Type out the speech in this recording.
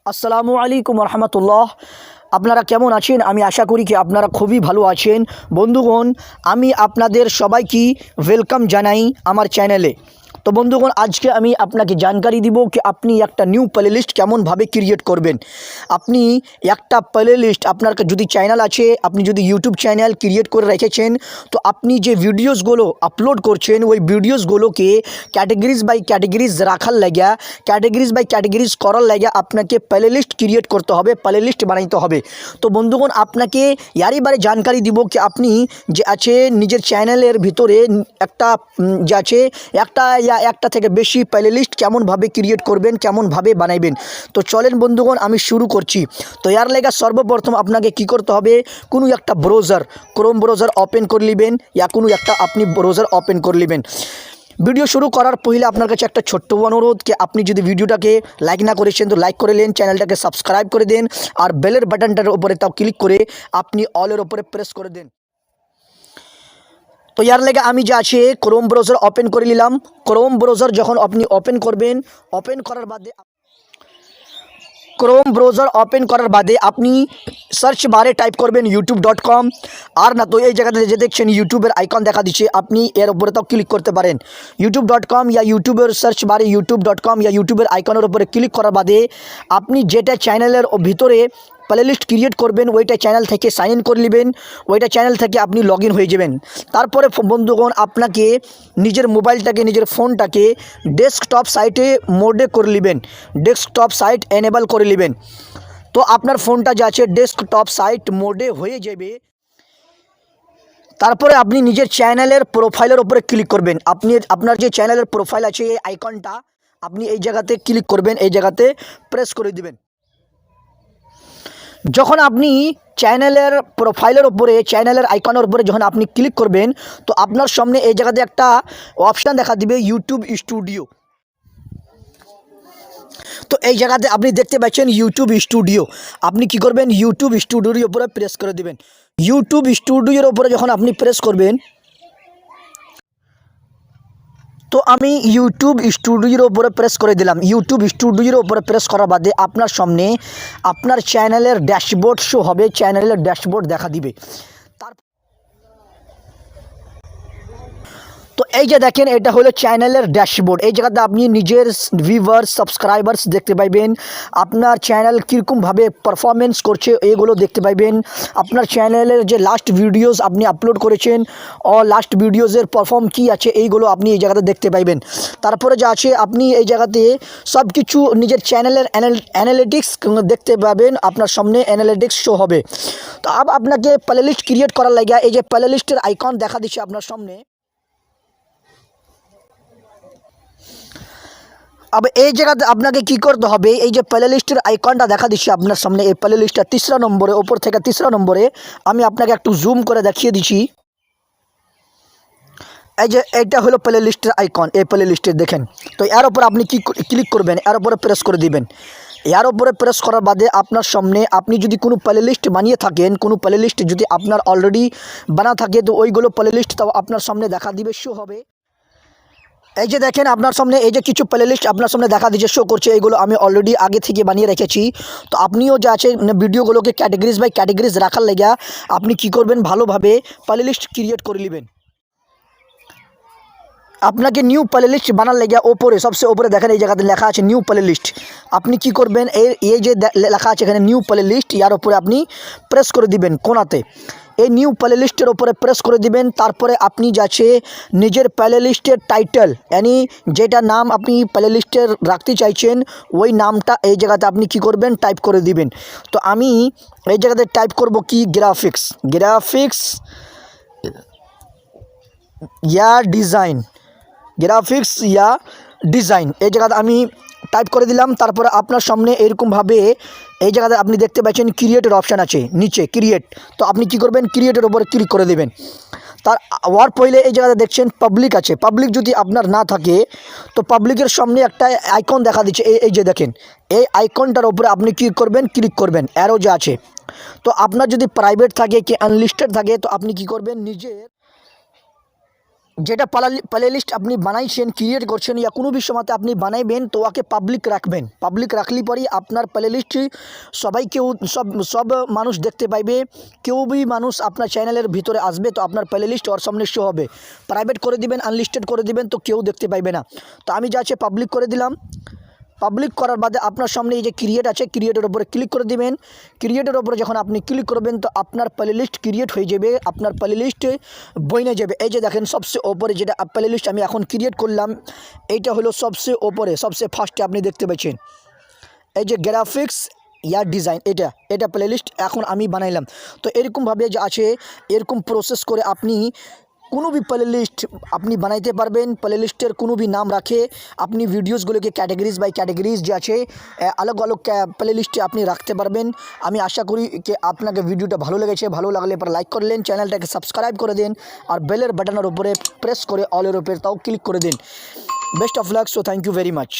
আসসালামু আলাইকুম রহমতুল্লাহ। আপনারা কেমন আছেন? আমি আশা করি কি আপনারা খুবই ভালো আছেন। বন্ধুগণ, আমি আপনাদের সবাইকে ওয়েলকাম জানাই আমার চ্যানেলে। তো বন্ধুগণ, আজকে আমি আপনাকে জানকারি দিব কি আপনি একটা নিউ প্লেলিস্ট কেমনভাবে ক্রিয়েট করবেন। আপনি একটা প্লেলিস্ট, আপনার যদি চ্যানেল আছে, আপনি যদি ইউটিউব চ্যানেল ক্রিয়েট করে রেখেছেন, তো আপনি যে ভিডিওসগুলো আপলোড করছেন ওই ভিডিওসগুলোকে ক্যাটেগরিজ বাই ক্যাটেগরিজ রাখার লাগিয়া, ক্যাটেগরিজ বাই ক্যাটেগরিজ করার লাগিয়া আপনাকে প্লেলিস্ট ক্রিয়েট করতে হবে, প্লেলিস্ট বানাইতে হবে। তো বন্ধুগণ, আপনাকে ইয়ারই বারে জানকারি দিব কি আপনি যে আছে নিজের চ্যানেলের ভিতরে একটা যে আছে একটা থেকে বেশি প্লেলিস্ট কেমনভাবে ক্রিয়েট করবেন, কেমনভাবে বানাইবেন। তো চলেন বন্ধুগণ, আমি শুরু করছি। তো এর লেগে সর্বপ্রথম আপনাকে কি করতে হবে, কোনো একটা ব্রাউজার, ক্রোম ব্রাউজার ওপেন করে নেবেন, ইয়া কোনো একটা আপনি ব্রাউজার ওপেন করে নেবেন। ভিডিও শুরু করার পहिले আপনার কাছে একটা ছোট্ট অনুরোধ কি আপনি যদি ভিডিওটাকে লাইক না করেছেন তো লাইক করে নেন, চ্যানেলটাকে সাবস্ক্রাইব করে দেন, আর বেলের বাটনটার উপরে তাও ক্লিক করে আপনি অলের উপরে প্রেস করে দেন। তো ইয়ার লেগে আমি যে আছে ক্রোম ব্রাউজার ওপেন করে নিলাম। ক্রোম ব্রাউজার যখন আপনি ওপেন করবেন, ওপেন করার বাদে ক্রোম ব্রাউজার ওপেন করার বাদে আপনি সার্চ বারে টাইপ করবেন youtube.com। আর না তো এই জায়গাতে যে দেখছেন ইউটিউবের আইকন দেখা দিচ্ছে, আপনি এর উপরে তাও ক্লিক করতে পারেন। youtube.com ইয়া ইউটিউবের সার্চ বারে youtube.com ইয়া ইউটিউবের আইকনের উপরে ক্লিক করার বাদে আপনি যেটা চ্যানেলের ভিতরে প্লেলিস্ট ক্রিয়েট করবেন ওইটা চ্যানেল থেকে সাইন ইন করে নেবেন, ওইটা চ্যানেল থেকে আপনি লগ ইন হয়ে যাবেন। তারপরে বন্ধুগণ, আপনাকে নিজের মোবাইলটাকে, নিজের ফোনটাকে ডেস্কটপ সাইটে মোডে করে নেবেন, ডেস্কটপ সাইট এনেবল করে নেবেন। তো আপনার ফোনটা যা আছে ডেস্কটপ সাইট মোডে হয়ে যাবে। তারপরে আপনি নিজের চ্যানেলের প্রোফাইলের উপরে ক্লিক করবেন। আপনি আপনার যে চ্যানেলের প্রোফাইল আছে এই আইকনটা আপনি এই জায়গাতে ক্লিক করবেন, এই জায়গাতে প্রেস করে দিবেন। যখন আপনি চ্যানেলের প্রোফাইলের উপরে, চ্যানেলের আইকনের উপরে যখন আপনি ক্লিক করবেন, তো আপনার সামনে এই জায়গাতে একটা অপশান দেখা দিবে ইউটিউব স্টুডিও। তো এই জায়গাতে আপনি দেখতে পাচ্ছেন ইউটিউব স্টুডিও। আপনি কি করবেন, ইউটিউব স্টুডিওর উপরে প্রেস করে দিবেন। ইউটিউব স্টুডিওর উপরে যখন আপনি প্রেস করবেন, তো আমি ইউটিউব স্টুডিওর উপরে প্রেস করে দিলাম। ইউটিউব স্টুডিওর উপরে প্রেস করার বাদে আপনার সামনে আপনার চ্যানেলের ড্যাশবোর্ড শো হবে, চ্যানেলের ড্যাশবোর্ড দেখা দিবে। তো এই যে দেখেন, এটা হলো চ্যানেলের ড্যাশবোর্ড। এই জায়গাতে আপনি নিজের ভিউয়ার্স, সাবস্ক্রাইবার্স দেখতে পাইবেন, আপনার চ্যানেল কীরকমভাবে পারফরমেন্স করছে এগুলো দেখতে পাইবেন, আপনার চ্যানেলের যে লাস্ট ভিডিওস আপনি আপলোড করেছেন ও লাস্ট ভিডিওসের পারফর্ম কী আছে এইগুলো আপনি এই জায়গাতে দেখতে পাইবেন। তারপরে যা আছে আপনি এই জায়গাতে সব কিছু নিজের চ্যানেলের অ্যানালিটিক্স দেখতে পাবেন, আপনার সামনে অ্যানালিটিক্স শো হবে। তো আপনাকে প্লেলিস্ট ক্রিয়েট করার লাগে এই যে প্লেলিস্টের আইকন দেখা দিচ্ছে আপনার সামনে। अब এই জায়গাতে আপনাকে কি করতে হবে, এই যে প্লেলিস্টের আইকনটা দেখা দিচ্ছে আপনার সামনে, এই প্লেলিস্টটা 3রা নম্বরে, উপর থেকে 3রা নম্বরে আমি আপনাকে একটু জুম করে দেখিয়ে দিচ্ছি। এই যে এইটা হলো প্লেলিস্টের আইকন, এই প্লেলিস্টে দেখেন। তো এর উপর আপনি কি ক্লিক করবেন, এর উপরে প্রেস করে দিবেন। এর উপরে প্রেস করার বাদে আপনার সামনে আপনি যদি কোনো প্লেলিস্ট বানিয়ে থাকেন, কোনো প্লেলিস্ট যদি আপনার অলরেডি বানা থাকে, তো ওইগুলো প্লেলিস্ট তাও আপনার সামনে দেখা দিবে, শো হবে। এই যে দেখেন আপনার সামনে এই যে কিছু প্লেলিস্ট আপনার সামনে দেখা দিচ্ছে, শো করছে, এইগুলো আমি অলরেডি আগে থেকে বানিয়ে রেখেছি। তো আপনিও যা আছে ভিডিওগুলোকে ক্যাটেগরিজ বাই ক্যাটেগরিজ রাখার লেগে আপনি কি করবেন, ভালোভাবে প্লেলিস্ট ক্রিয়েট করে নেবেন। আপনাকে নিউ প্লেলিস্ট বানার লেগে ওপরে, সবচেয়ে ওপরে দেখেন এই জায়গাতে লেখা আছে নিউ প্লেলিস্ট। আপনি কি করবেন, এই যে লেখা আছে এখানে নিউ প্লেলিস্ট, ইয়ার উপরে আপনি প্রেস করে দিবেন কোনাতে। এই নিউ প্লেলিস্টের উপরে প্রেস করে দিবেন। তারপরে আপনি যাচ্ছে নিজের প্লেলিস্টের টাইটেল, यानी যেটা নাম আপনি প্লেলিস্টের রাখতে চাইছেন ওই নামটা এই জায়গাতে আপনি কি করবেন, টাইপ করে দিবেন। তো আমি এই জায়গাতে টাইপ করব কি গ্রাফিক্স, গ্রাফিক্স ইয়া ডিজাইন, গ্রাফিক্স ইয়া ডিজাইন এই জায়গাতে আমি টাইপ করে দিলাম। তারপরে আপনার সামনে এরকমভাবে এই জায়গাতে আপনি দেখতে পাচ্ছেন ক্রিয়েটের অপশান আছে নিচে, ক্রিয়েট। তো আপনি কি করবেন, ক্রিয়েটের উপরে ক্লিক করে দেবেন। তার ওয়ার পहिले এই জায়গাতে দেখছেন পাবলিক আছে। পাবলিক যদি আপনার না থাকে তো পাবলিকের সামনে একটা আইকন দেখা দিচ্ছে, এই যে দেখেন, এই আইকনটার উপরে আপনি কি করবেন, ক্লিক করবেন, অ্যারো যে আছে। তো আপনার যদি প্রাইভেট থাকে কি আনলিস্টেড থাকে তো আপনি কি করবেন, নিজের যেটা প্লে লিস্ট আপনি বানাইছেন ক্রিয়েট করছেন या কোনো भी সময়তে আপনি বানাইবেন তো ওকে পাবলিক রাখবেন। পাবলিক রাখলে পরেই আপনার প্লে লিস্ট সবাই কেউ সব মানুষ দেখতে পাইবে। কেউ भी মানুষ আপনার চ্যানেলের ভিতরে আসবে তো আপনার প্লে লিস্ট ওর সামনে শো হবে। প্রাইভেট করে দিবেন, আনলিস্টেড করে দিবেন তো কেউ দেখতে পাইবে না। তো আমি যা আছে পাবলিক করে দিলাম। পাবলিক করার বাদে আপনার সামনে এই যে ক্রিয়েট আছে, ক্রিয়েটের উপরে ক্লিক করে দিবেন। ক্রিয়েটের উপরে যখন আপনি ক্লিক করবেন তো আপনার প্লে লিস্ট ক্রিয়েট হয়ে যাবে, আপনার প্লে লিস্ট বইনে যাবে। এই যে দেখেন সবচেয়ে ওপরে যেটা প্লে লিস্ট আমি এখন ক্রিয়েট করলাম, এইটা হলো সবচেয়ে ওপরে, সবচেয়ে ফার্স্টে আপনি দেখতে পাচ্ছেন এই যে গ্রাফিক্স या ডিজাইন, এটা প্লে লিস্ট এখন আমি বানাইলাম। তো এরকমভাবে যে আছে এরকম প্রসেস করে আপনি কোনো भी প্লে লিস্ট আপনি বানাইতে পারবেন। প্লে লিস্টের কোনো भी নাম রাখে আপনি ভিডিওসগুলোকে ক্যাটাগরিজ বাই ক্যাটাগরিজ যে আছে আলাগ আলাগ প্লে লিস্টে আপনি রাখতে পারবেন। আমি আশা করি যে আপনাকে ভিডিওটা ভালো লেগেছে। ভালো লাগলে পর লাইক করলেন, চ্যানেলটাকে সাবস্ক্রাইব করে দিন আর বেলের বাটনের উপরে প্রেস করে অলের উপরে তাও ক্লিক করে দিন। Best of luck, so thank you very much.